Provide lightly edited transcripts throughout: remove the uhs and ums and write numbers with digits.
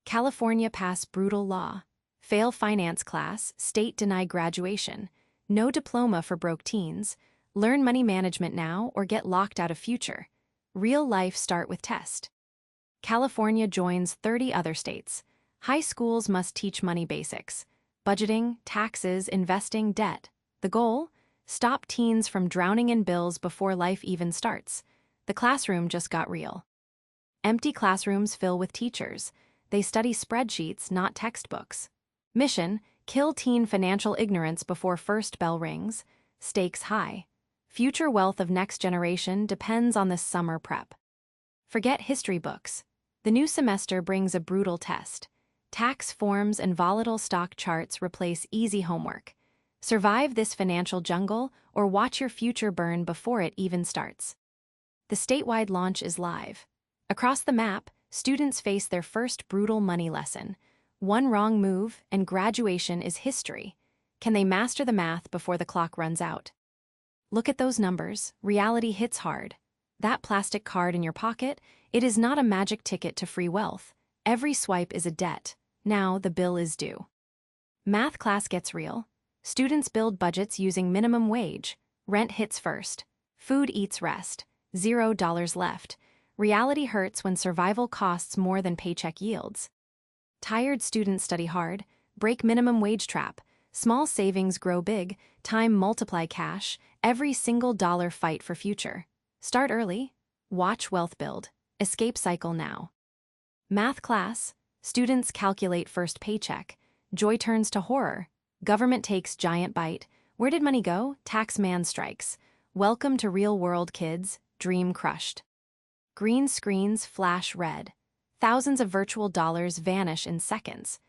California pass brutal law. Fail finance class, state deny graduation. No diploma for broke teens. Learn money management now or get locked out of future. Real life start with test. California joins 30 other states. High schools must teach money basics. Budgeting, taxes, investing, debt. The goal? Stop teens from drowning in bills before life even starts. The classroom just got real. Empty classrooms fill with teachers. They study spreadsheets, not textbooks. Mission: kill teen financial ignorance before first bell rings. Stakes high. Future wealth of next generation depends on this summer prep. Forget history books. The new semester brings a brutal test. Tax forms and volatile stock charts replace easy homework. Survive this financial jungle or watch your future burn before it even starts. The statewide launch is live. Across the map, students face their first brutal money lesson. One wrong move and graduation is history. Can they master the math before the clock runs out? Look at those numbers. Reality hits hard. That plastic card in your pocket, it is not a magic ticket to free wealth. Every swipe is a debt. Now the bill is due. Math class gets real. Students build budgets using minimum wage. Rent hits first. Food eats rest. $0 left. Reality hurts when survival costs more than paycheck yields. Tired students study hard. Break minimum wage trap. Small savings grow big. Time multiply cash. Every single dollar fight for future. Start early. Watch wealth build. Escape cycle now. Math class. Students calculate first paycheck. Joy turns to horror. Government takes giant bite. Where did money go? Tax man strikes. Welcome to real world, kids. Dream crushed. Green screens flash red. Thousands of virtual dollars vanish in seconds.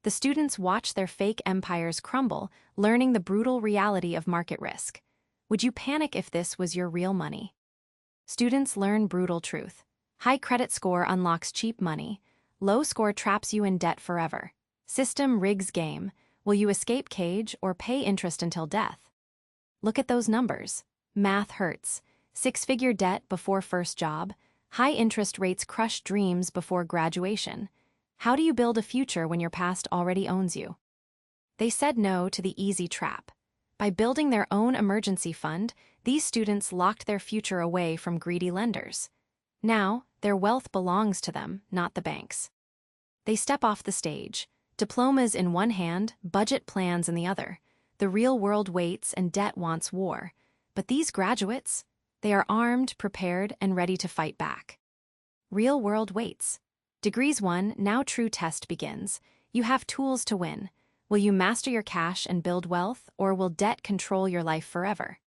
The students watch their fake empires crumble, learning the brutal reality of market risk. Would you panic if this was your real money? Students learn brutal truth. High credit score unlocks cheap money. Low score traps you in debt forever. System rigs game. Will you escape cage or pay interest until death? Look at those numbers. Math hurts. Six-figure debt before first job. High interest rates crush dreams before graduation. How do you build a future when your past already owns you? They said no to the easy trap. By building their own emergency fund, these students locked their future away from greedy lenders. Now, their wealth belongs to them, not the banks. They step off the stage. Diplomas in one hand, budget plans in the other. The real world waits and debt wants war. But these graduates, they are armed, prepared, and ready to fight back. Real world waits. Degrees won, now true test begins. You have tools to win. Will you master your cash and build wealth, or will debt control your life forever?